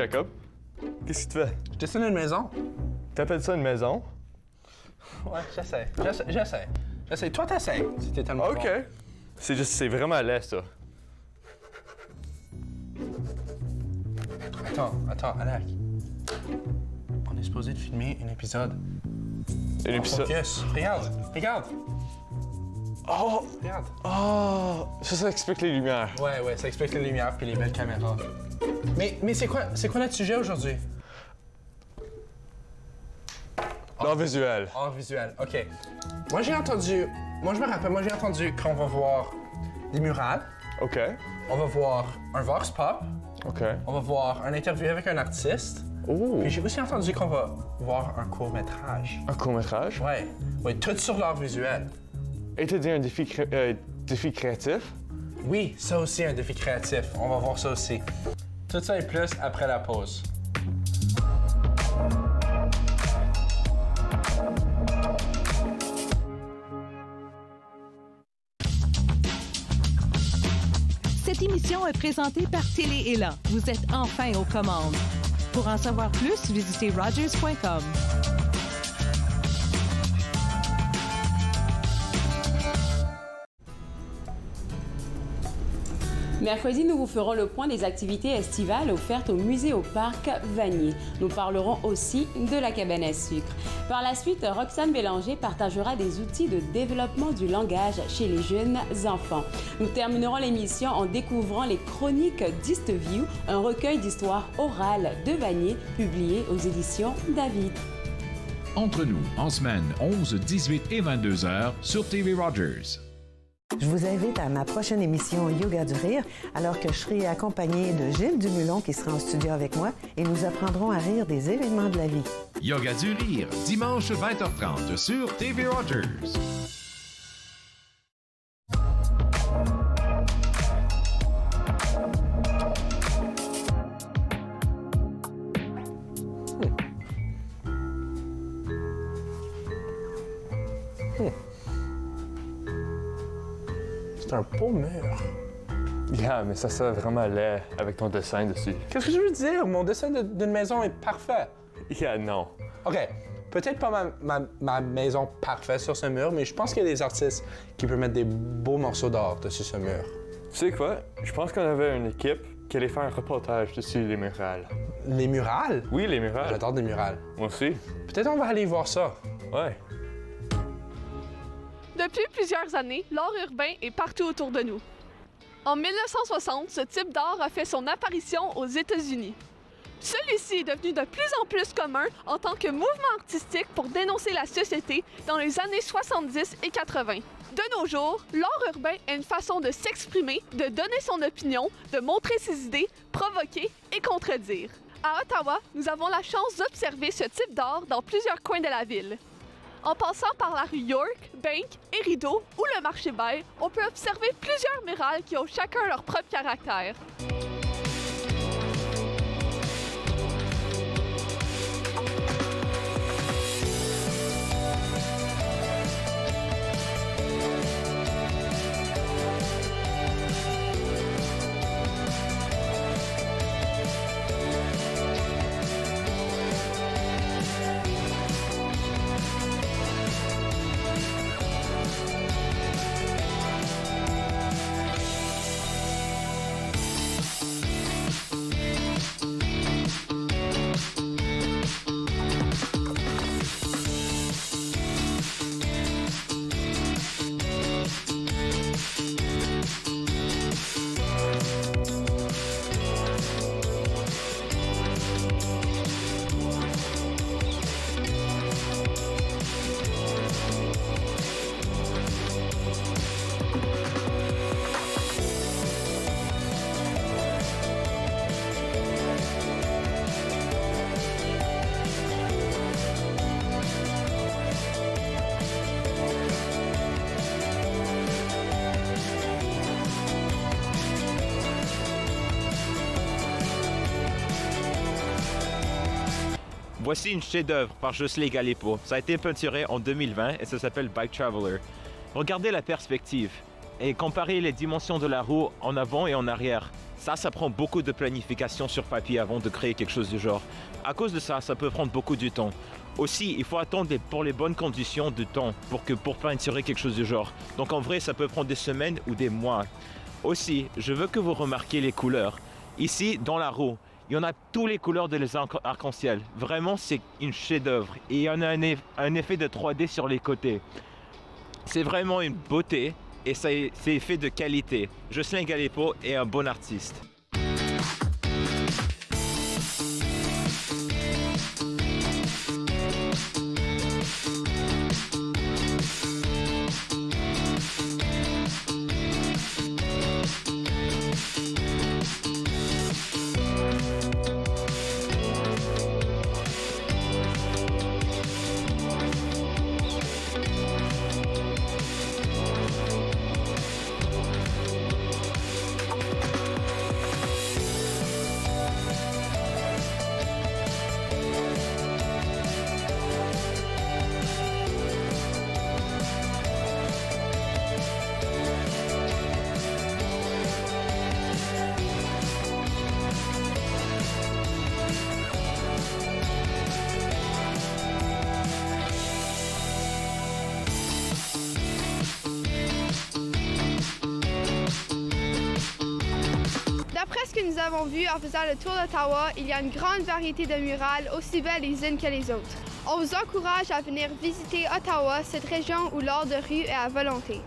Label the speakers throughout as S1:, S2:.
S1: Jacob. Qu'est-ce que tu fais?
S2: Je dessine une maison.
S1: T'appelles ça une maison?
S2: Ouais, j'essaie. Toi, t'essaies. C'était tellement
S1: OK.
S2: bon.
S1: C'est vraiment laid, ça.
S2: Attends, Alec. On est supposé de filmer un épisode.
S1: Un épisode...
S2: Focus. Regarde.
S1: Oh!
S2: Regarde.
S1: Oh! Ça explique les lumières.
S2: Ouais, ça explique les lumières puis les belles caméras. Mais c'est quoi notre sujet aujourd'hui?
S1: L'art visuel.
S2: Art visuel, OK. Moi, je me rappelle, j'ai entendu qu'on va voir des murales.
S1: OK.
S2: On va voir un vox pop.
S1: OK.
S2: On va voir un interview avec un artiste.
S1: Oh!
S2: Puis j'ai aussi entendu qu'on va voir un court-métrage.
S1: Un court-métrage?
S2: Ouais, tout sur l'art visuel.
S1: Et t'as dit un défi créatif?
S2: Oui, ça aussi, un défi créatif. On va voir ça aussi. Tout ça et plus après la pause.
S3: Cette émission est présentée par Télé Élan. Vous êtes enfin aux commandes. Pour en savoir plus, visitez rogers.com.
S4: Mercredi, nous vous ferons le point des activités estivales offertes au musée au parc Vanier. Nous parlerons aussi de la cabane à sucre. Par la suite, Roxane Bélanger partagera des outils de développement du langage chez les jeunes enfants. Nous terminerons l'émission en découvrant les chroniques d'Eastview, un recueil d'histoires orales de Vanier publié aux éditions David.
S5: Entre nous, en semaine, 11, 18 et 22 heures sur TV Rogers.
S6: Je vous invite à ma prochaine émission Yoga du rire, alors que je serai accompagnée de Gilles Dumulon qui sera en studio avec moi et nous apprendrons à rire des événements de la vie.
S5: Yoga du rire, dimanche 20h30 sur TV Rogers.
S2: C'est un beau mur.
S1: Yeah, mais ça sent vraiment laid avec ton dessin dessus.
S2: Qu'est-ce que je veux dire? Mon dessin d'une maison est parfait.
S1: Yeah, non.
S2: OK, peut-être pas ma maison parfaite sur ce mur, mais je pense qu'il y a des artistes qui peuvent mettre des beaux morceaux d'art dessus ce mur.
S1: Tu sais quoi? Je pense qu'on avait une équipe qui allait faire un reportage dessus les murales.
S2: Les murales?
S1: Oui, les murales.
S2: J'adore des murales.
S1: Moi aussi.
S2: Peut-être on va aller voir ça.
S1: Ouais.
S7: Depuis plusieurs années, l'art urbain est partout autour de nous. En 1960, ce type d'art a fait son apparition aux États-Unis. Celui-ci est devenu de plus en plus commun en tant que mouvement artistique pour dénoncer la société dans les années 70 et 80. De nos jours, l'art urbain est une façon de s'exprimer, de donner son opinion, de montrer ses idées, provoquer et contredire. À Ottawa, nous avons la chance d'observer ce type d'art dans plusieurs coins de la ville. En passant par la rue York, Bank et Rideau ou le marché Bay, on peut observer plusieurs murales qui ont chacun leur propre caractère.
S8: Voici une chef-d'œuvre par Jocelyne Galipo. Ça a été peinturé en 2020 et ça s'appelle Bike Traveler. Regardez la perspective. et comparer les dimensions de la roue en avant et en arrière. Ça prend beaucoup de planification sur papier avant de créer quelque chose du genre. À cause de ça, ça peut prendre beaucoup de temps. Aussi, il faut attendre pour les bonnes conditions de temps pour peinturer quelque chose du genre. Donc en vrai, ça peut prendre des semaines ou des mois. Aussi, je veux que vous remarquiez les couleurs. Ici, dans la roue, il y en a toutes les couleurs de les arc-en-ciel. Vraiment, c'est une chef-d'œuvre. Et il y en a un effet de 3D sur les côtés. C'est vraiment une beauté et c'est fait de qualité. Jocelyn Galipeau est un bon artiste.
S9: D'après ce que nous avons vu en faisant le tour d'Ottawa, il y a une grande variété de murales, aussi belles les unes que les autres. On vous encourage à venir visiter Ottawa, cette région où l'art de rue est à volonté.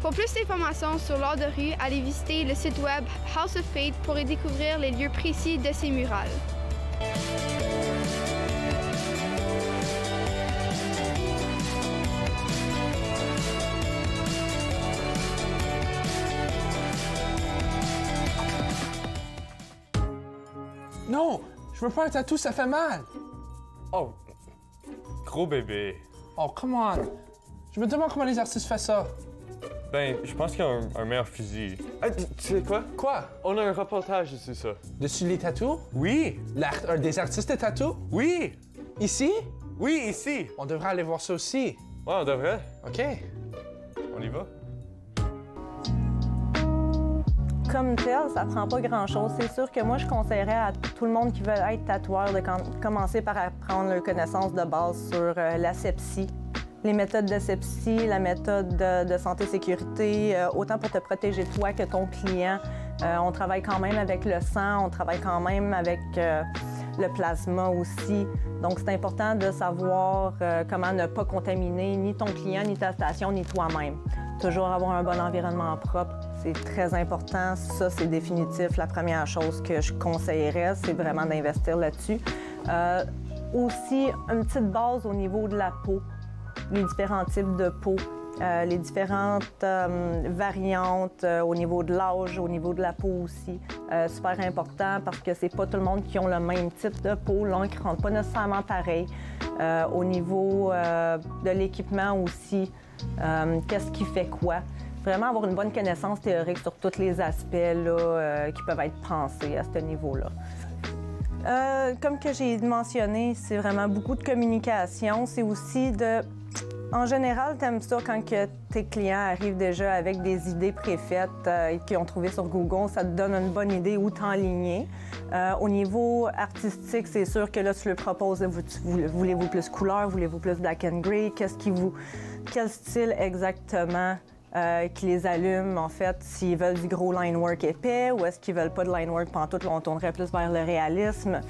S9: Pour plus d'informations sur l'art de rue, allez visiter le site web House of Fate pour y découvrir les lieux précis de ces murales.
S2: Non! Je veux pas un tatou, ça fait mal!
S1: Oh, gros bébé.
S2: Oh, come on! Je me demande comment les artistes font ça.
S1: Ben, je pense qu'il y a un meilleur fusil. Ah, tu sais quoi?
S2: Quoi?
S1: On a un reportage dessus ça.
S2: Dessus les tatous?
S1: Oui!
S2: Des artistes de tatous?
S1: Oui!
S2: Ici?
S1: Oui, ici!
S2: On devrait aller voir ça aussi.
S1: Ouais, on devrait.
S2: OK.
S1: On y va?
S10: Comme tel, ça prend pas grand-chose. C'est sûr que moi, je conseillerais à tout le monde qui veut être tatoueur de commencer par apprendre leur connaissance de base sur l'asepsie, les méthodes d'asepsie, la méthode de santé-sécurité, autant pour te protéger toi que ton client. On travaille quand même avec le sang, on travaille quand même avec le plasma aussi. Donc, c'est important de savoir comment ne pas contaminer ni ton client, ni ta station, ni toi-même. Toujours avoir un bon environnement propre, c'est très important. Ça, c'est définitif. La première chose que je conseillerais, c'est vraiment d'investir là-dessus. Aussi, une petite base au niveau de la peau, les différents types de peau, les différentes variantes au niveau de l'âge, au niveau de la peau aussi. Super important parce que c'est pas tout le monde qui ont le même type de peau. L'encre ne rentre pas nécessairement pareil. Au niveau de l'équipement aussi, qu'est-ce qui fait quoi? Vraiment avoir une bonne connaissance théorique sur tous les aspects là, qui peuvent être pensés à ce niveau-là. Comme que j'ai mentionné, c'est vraiment beaucoup de communication. C'est aussi de... En général, t'aimes ça quand que tes clients arrivent déjà avec des idées préfaites qu'ils ont trouvées sur Google. Ça te donne une bonne idée où t'enligner. Au niveau artistique, c'est sûr que là, tu leur proposes, voulez-vous plus couleur, voulez-vous plus black and gray? Quel style exactement qui les allume, en fait? S'ils veulent du gros line work épais ou est-ce qu'ils veulent pas de line work pantoute, là, on tournerait plus vers le réalisme.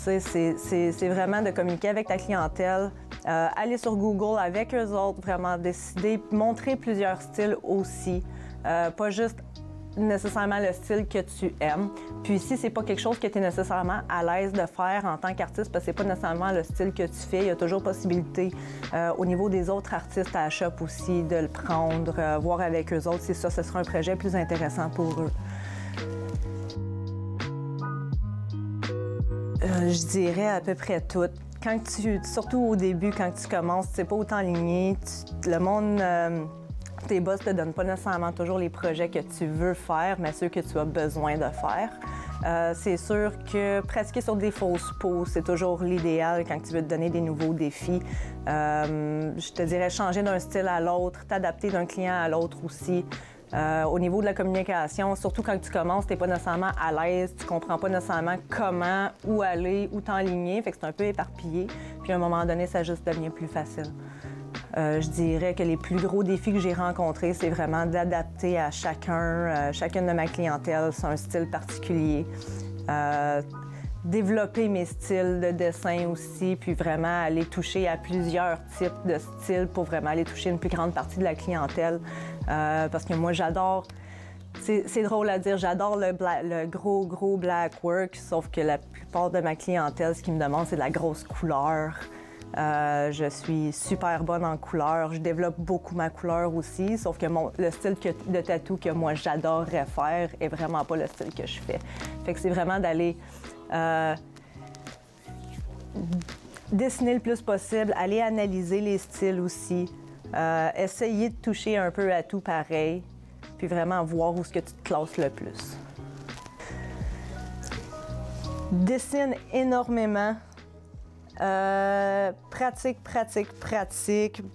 S10: Tu sais, c'est vraiment de communiquer avec ta clientèle, aller sur Google avec eux autres, vraiment décider, montrer plusieurs styles aussi, pas juste nécessairement le style que tu aimes. Puis si c'est pas quelque chose que tu es nécessairement à l'aise de faire en tant qu'artiste, parce que c'est pas nécessairement le style que tu fais, il y a toujours possibilité au niveau des autres artistes à la shop aussi de le prendre, voir avec eux autres si ça, ce sera un projet plus intéressant pour eux. Je dirais à peu près tout. Surtout au début, quand tu commences, tu sais pas où t'enligner. Le monde, tes boss te donnent pas nécessairement toujours les projets que tu veux faire, mais ceux que tu as besoin de faire. C'est sûr que pratiquer sur des fausses peaux, c'est toujours l'idéal quand tu veux te donner des nouveaux défis. Je te dirais changer d'un style à l'autre, t'adapter d'un client à l'autre aussi. Au niveau de la communication, surtout quand tu commences, tu n'es pas nécessairement à l'aise, tu comprends pas nécessairement comment, où aller, où t'enligner, fait que c'est un peu éparpillé. Puis à un moment donné, ça juste devient plus facile. Je dirais que les plus gros défis que j'ai rencontrés, c'est vraiment d'adapter à chacune de ma clientèle, c'est un style particulier. Développer mes styles de dessin aussi, puis vraiment aller toucher à plusieurs types de styles pour vraiment aller toucher une plus grande partie de la clientèle. Parce que moi, j'adore, c'est drôle à dire, j'adore le gros black work, sauf que la plupart de ma clientèle, ce qu'ils me demande, c'est de la grosse couleur. Je suis super bonne en couleur. Je développe beaucoup ma couleur aussi, sauf que le style de tatou que moi j'adorerais faire est vraiment pas le style que je fais. Fait que c'est vraiment d'aller dessiner le plus possible, aller analyser les styles aussi, essayer de toucher un peu à tout pareil, puis vraiment voir où est-ce que tu te classes le plus. Dessine énormément. Pratique.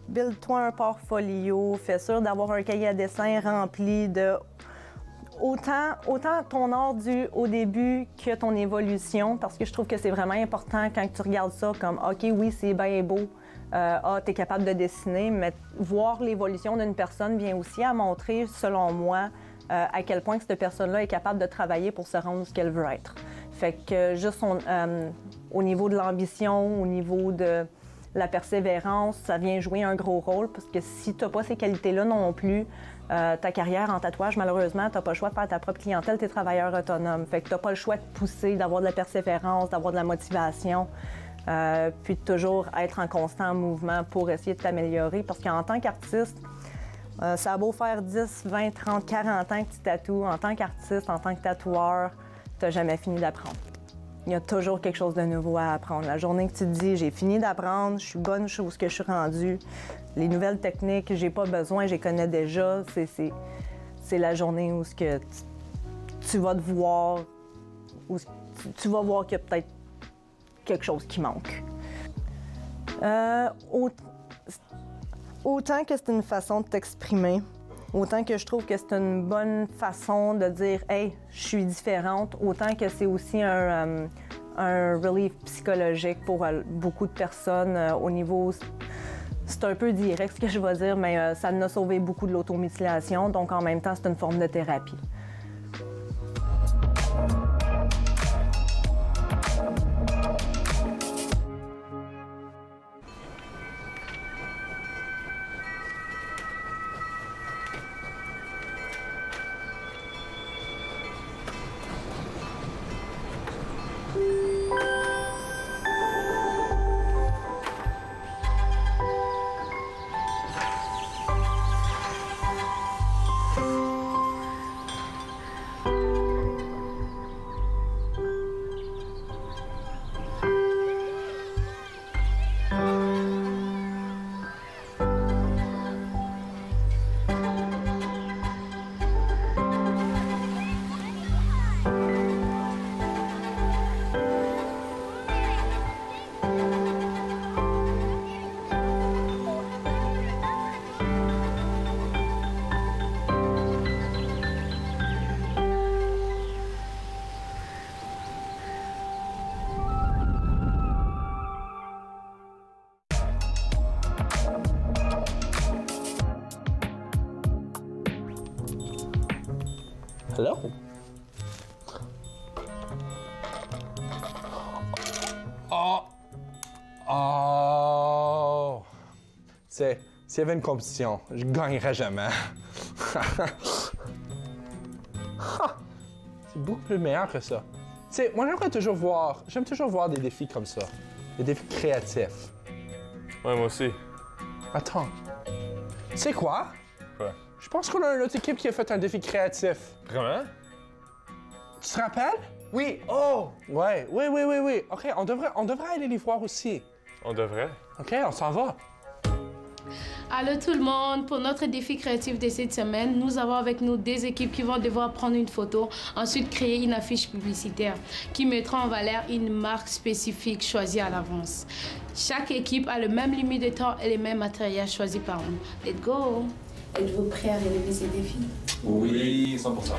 S10: Build-toi un portfolio. Fais sûr d'avoir un cahier à dessin rempli de autant ton art au début que ton évolution, parce que je trouve que c'est vraiment important quand tu regardes ça comme « OK, oui, c'est bien beau, tu es capable de dessiner », mais voir l'évolution d'une personne vient aussi à montrer, selon moi, à quel point que cette personne-là est capable de travailler pour se rendre où ce qu'elle veut être. Fait que juste au niveau de l'ambition, au niveau de la persévérance, ça vient jouer un gros rôle parce que si tu n'as pas ces qualités-là non plus, ta carrière en tatouage, malheureusement, tu n'as pas le choix de faire ta propre clientèle, tu es travailleur autonome. Fait que tu n'as pas le choix de pousser, d'avoir de la persévérance, d'avoir de la motivation, puis de toujours être en constant mouvement pour essayer de t'améliorer parce qu'en tant qu'artiste, ça a beau faire 10, 20, 30, 40 ans que tu tatoues, en tant qu'artiste, en tant que tatoueur, tu n'as jamais fini d'apprendre. Il y a toujours quelque chose de nouveau à apprendre. La journée que tu te dis « j'ai fini d'apprendre, je suis bonne où ce que je suis rendue », les nouvelles techniques, j'ai pas besoin, je les connais déjà, c'est la journée où tu vas te voir, où tu vas voir qu'il y a peut-être quelque chose qui manque. Autant que c'est une façon de t'exprimer, autant que je trouve que c'est une bonne façon de dire « Hey, je suis différente », autant que c'est aussi un relief psychologique pour beaucoup de personnes au niveau... C'est un peu direct ce que je vais dire, mais ça nous a sauvé beaucoup de l'automutilation, donc en même temps, c'est une forme de thérapie.
S2: Hello? Oh! S'il y avait une compétition, je gagnerais jamais. C'est beaucoup plus meilleur que ça. Tu sais, moi j'aime toujours voir des défis comme ça. Des défis créatifs.
S1: Ouais, moi aussi.
S2: Attends. Tu sais quoi?
S1: Quoi?
S2: Je pense qu'on a une autre équipe qui a fait un défi créatif.
S1: Vraiment?
S2: Tu te rappelles?
S1: Oui! Oh!
S2: Ouais, oui. OK, on devrait aller les voir aussi.
S1: On devrait.
S2: OK, on s'en va.
S11: Allô tout le monde, pour notre défi créatif de cette semaine, nous avons avec nous des équipes qui vont devoir prendre une photo, ensuite créer une affiche publicitaire qui mettra en valeur une marque spécifique choisie à l'avance. Chaque équipe a le même limite de temps et les mêmes matériels choisis par nous. Let's go! Êtes-vous prêt à relever ces défis?
S12: Oui, 100%.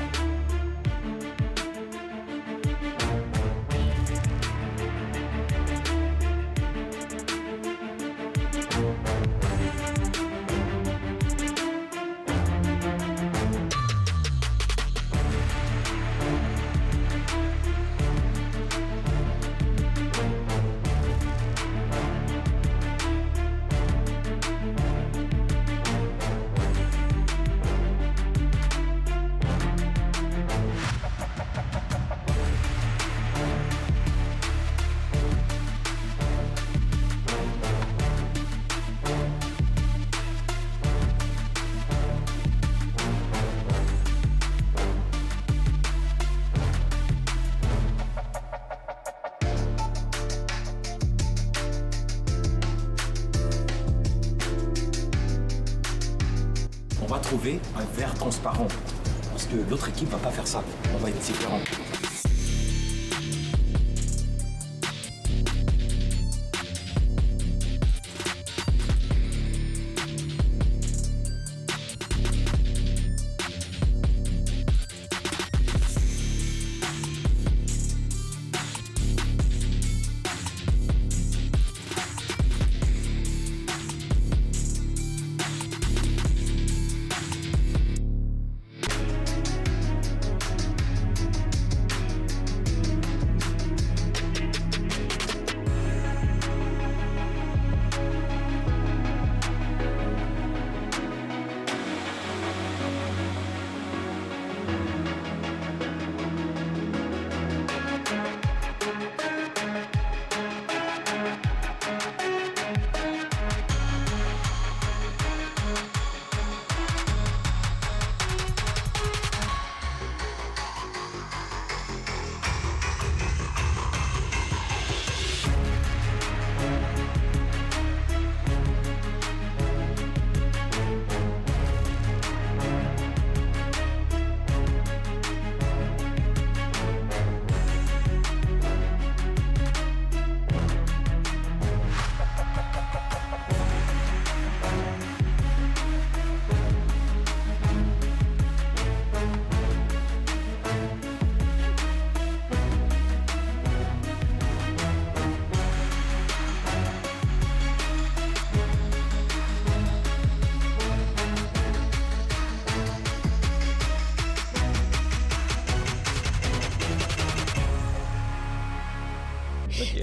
S13: On va trouver un verre transparent. Parce que l'autre équipe va pas faire ça. On va être différent.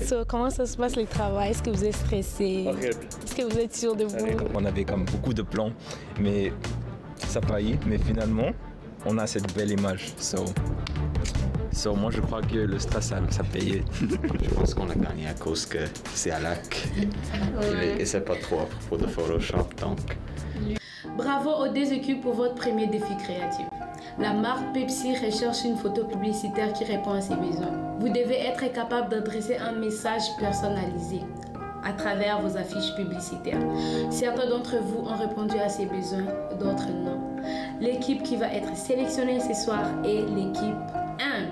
S11: So, comment ça se passe le travail? Est-ce que vous êtes stressé?
S1: Horrible.
S11: Est-ce que vous êtes sûr de vous?
S8: On avait comme beaucoup de plans, mais ça faillit. Mais finalement, on a cette belle image. So moi, je crois que le stress, ça payait.
S14: Je pense qu'on a gagné à cause que c'est à lac. Et c'est pas trop à propos de Photoshop, donc...
S11: Bravo aux deux équipes pour votre premier défi créatif. La marque Pepsi recherche une photo publicitaire qui répond à ses besoins. Vous devez être capable d'adresser un message personnalisé à travers vos affiches publicitaires. Certains d'entre vous ont répondu à ces besoins, d'autres non. L'équipe qui va être sélectionnée ce soir est l'équipe 1.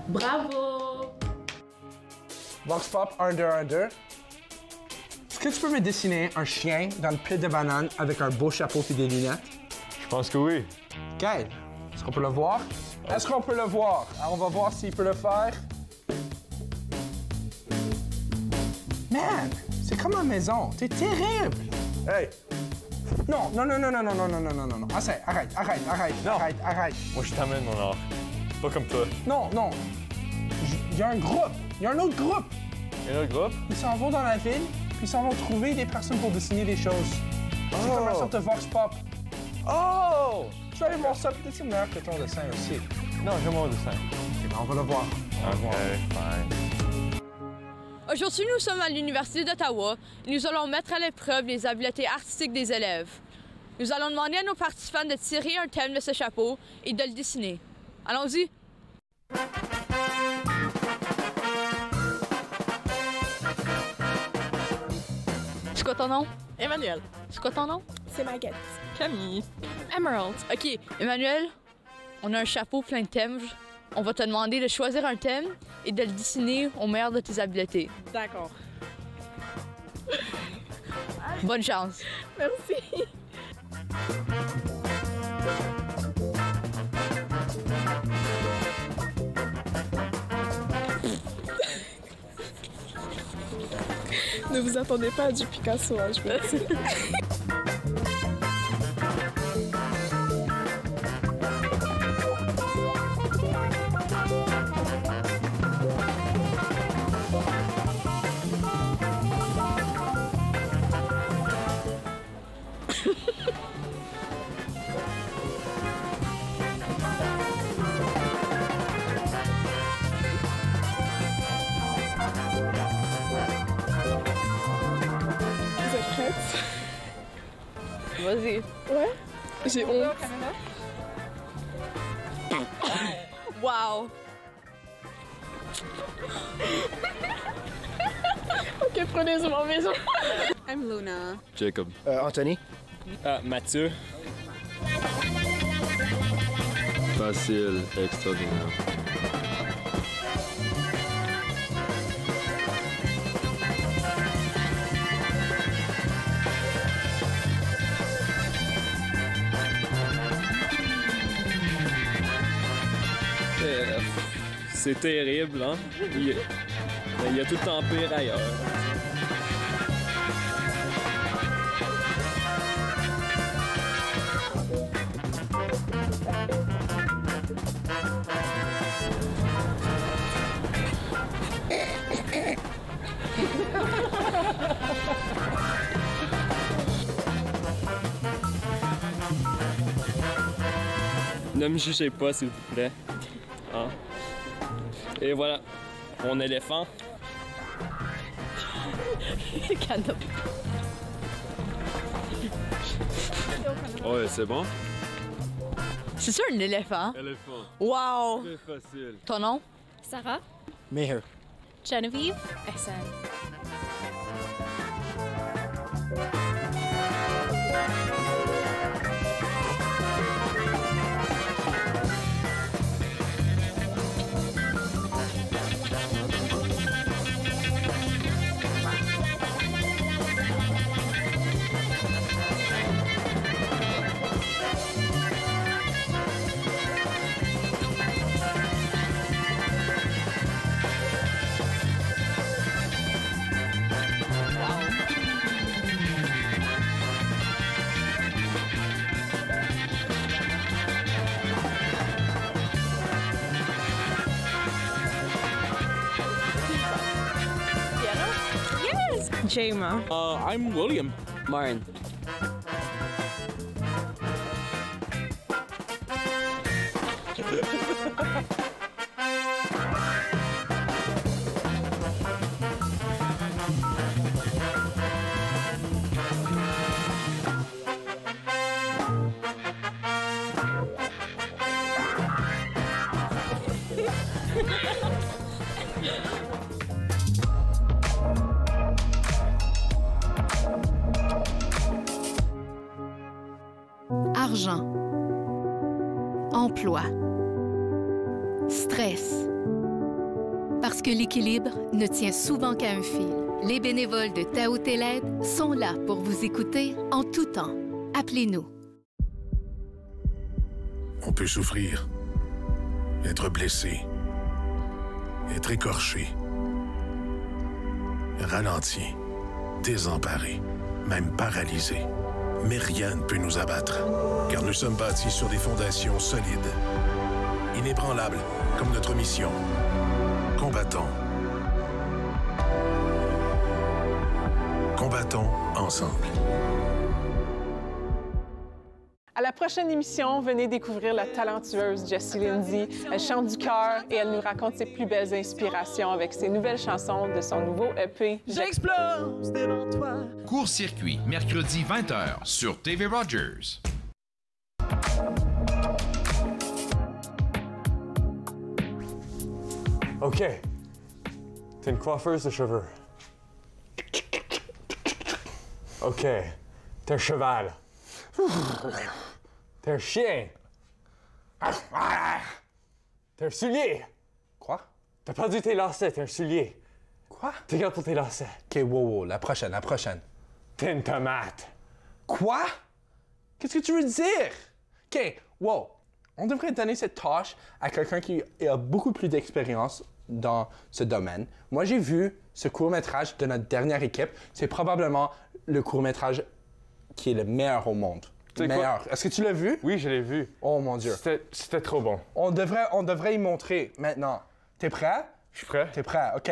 S11: Bravo!
S2: Vox Pop Under. Est-ce que tu peux me dessiner un chien dans le pit de banane avec un beau chapeau et des lunettes?
S1: Je pense que oui.
S2: OK. Est-ce qu'on peut le voir? Est-ce qu'on peut le voir? Alors, on va voir s'il peut le faire. Man, c'est comme ma maison. T'es terrible.
S1: Hey!
S2: Non. Arrête.
S1: Moi, je t'amène mon art. Pas comme toi.
S2: Non. Il y a un groupe. Il y a un autre groupe.
S1: Un autre groupe?
S2: Ils s'en vont dans la ville, puis ils s'en vont trouver des personnes pour dessiner des choses. C'est comme un sorte de Vox Pop.
S1: Oh!
S2: Tu vas aller voir ça, peut-être c'est meilleur que ton dessin aussi.
S1: Non, j'aime mon dessin.
S2: OK, ben on va le voir.
S1: Fine.
S15: Aujourd'hui, nous sommes à l'Université d'Ottawa et nous allons mettre à l'épreuve les habiletés artistiques des élèves. Nous allons demander à nos participants de tirer un thème de ce chapeau et de le dessiner. Allons-y! C'est quoi ton nom?
S16: Emmanuel.
S15: C'est quoi ton nom?
S16: C'est Maguette.
S15: Camille. Emerald. OK, Emmanuel, on a un chapeau plein de thèmes. On va te demander de choisir un thème et de le dessiner au meilleur de tes habiletés.
S16: D'accord.
S15: Bonne chance.
S16: Merci.
S12: Ne vous attendez pas à du Picasso, hein, je veux dire.
S15: Vas-y.
S12: Ouais? J'ai honte.
S15: Wow!
S12: Ok, prenez sur ma maison.
S16: I'm Luna.
S17: Jacob.
S18: Anthony.
S17: Mathieu. Facile, extraordinaire. C'est terrible, hein? Il y a tout le temps pire ailleurs. Ne me jugez pas, s'il vous plaît. Hein? Et voilà, mon éléphant.
S15: Cadeau.
S17: Ouais, c'est bon?
S15: C'est sûr un éléphant?
S17: Éléphant.
S15: Wow!
S17: Très facile.
S15: Ton nom?
S16: Sarah.
S18: Meher.
S16: Geneviève. Essen.
S19: Jayma.
S17: I'm William.
S19: Martin.
S20: Argent, emploi, stress. Parce que l'équilibre ne tient souvent qu'à un fil. Les bénévoles de Tao Te Led sont là pour vous écouter en tout temps. Appelez-nous.
S21: On peut souffrir, être blessé, être écorché, ralenti, désemparé, même paralysé. Mais rien ne peut nous abattre, car nous sommes bâtis sur des fondations solides, inébranlables comme notre mission. Combattons. Combattons ensemble.
S22: À la prochaine émission, venez découvrir la talentueuse Jessie Lindsay. Elle chante du cœur et elle nous raconte ses plus belles inspirations avec ses nouvelles chansons de son nouveau EP.
S23: J'explose devant toi.
S5: Court-circuit, mercredi 20h sur TV Rogers.
S1: OK. T'es une coiffeuse de cheveux. OK. T'es un cheval. T'es un chien. T'es un soulier.
S2: Quoi?
S1: T'as perdu tes lacets, t'es un soulier.
S2: Quoi?
S1: T'es garde pour tes lacets.
S2: OK, wow, la prochaine.
S1: T'es une tomate.
S2: Quoi? Qu'est-ce que tu veux dire? OK, wow. On devrait donner cette tâche à quelqu'un qui a beaucoup plus d'expérience dans ce domaine. Moi, j'ai vu ce court-métrage de notre dernière équipe. C'est probablement le court-métrage qui est le meilleur au monde. Meilleur. Est-ce que tu l'as vu?
S1: Oui, je l'ai vu.
S2: Oh mon Dieu.
S1: C'était trop bon.
S2: On devrait y montrer maintenant. T'es prêt?
S1: Je suis prêt.
S2: T'es prêt, OK.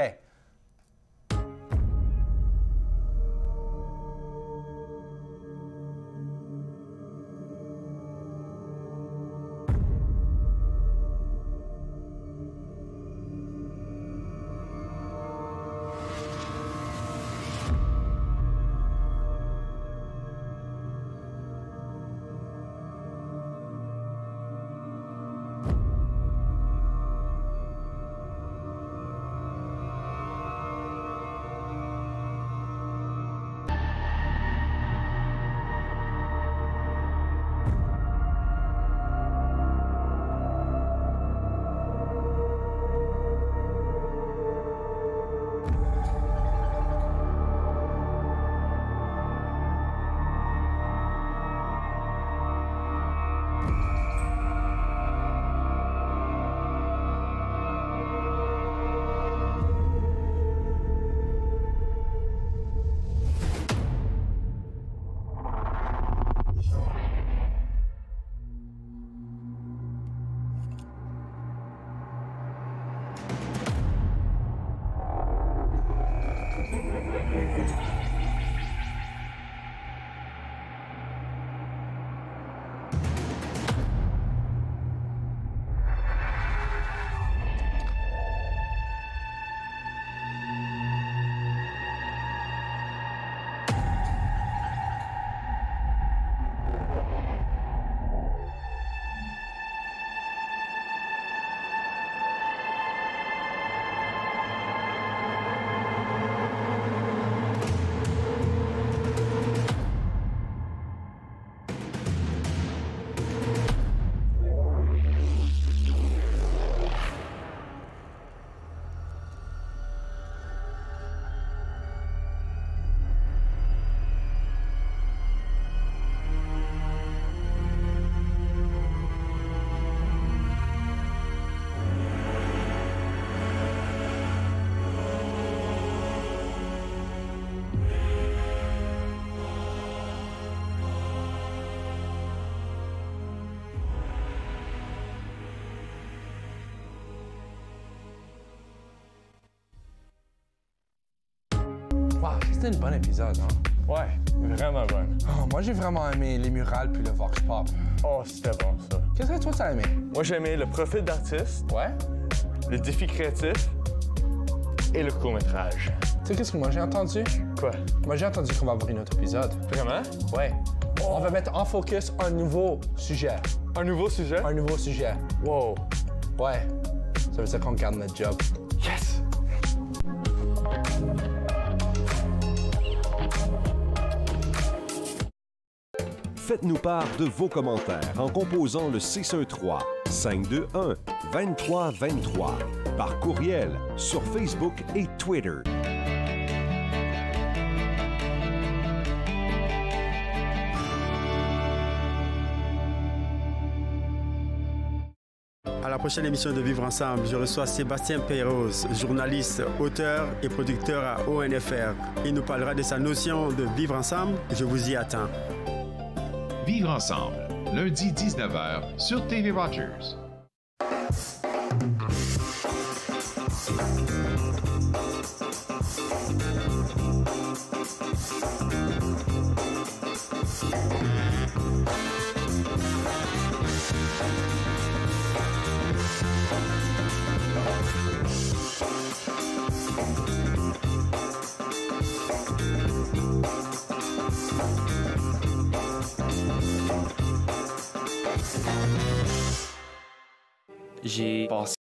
S2: Wow, c'était un bon épisode, hein?
S1: Ouais, vraiment bon.
S2: Oh, moi, j'ai vraiment aimé les murales puis le Vox Pop.
S1: Oh, c'était bon, ça.
S2: Qu'est-ce que toi, t'as aimé?
S1: Moi, j'ai aimé le profil d'artiste.
S2: Ouais.
S1: Le défi créatif et le court-métrage.
S2: Tu sais, qu'est-ce que moi, j'ai entendu?
S1: Quoi?
S2: Moi, j'ai entendu qu'on va avoir un autre épisode.
S1: Vraiment?
S2: Ouais. On va mettre en focus un nouveau sujet.
S1: Un nouveau sujet?
S2: Un nouveau sujet.
S1: Wow.
S2: Ouais. Ça veut dire qu'on garde notre job.
S1: Yes!
S3: Faites-nous part de vos commentaires en composant le 613-521-2323 par courriel sur Facebook et Twitter.
S18: À la prochaine émission de Vivre Ensemble, je reçois Sébastien Peyros, journaliste, auteur et producteur à ONFR. Il nous parlera de sa notion de vivre ensemble. Je vous y attends.
S5: Vivre ensemble, lundi 19h sur TV Rogers.
S19: J'ai passé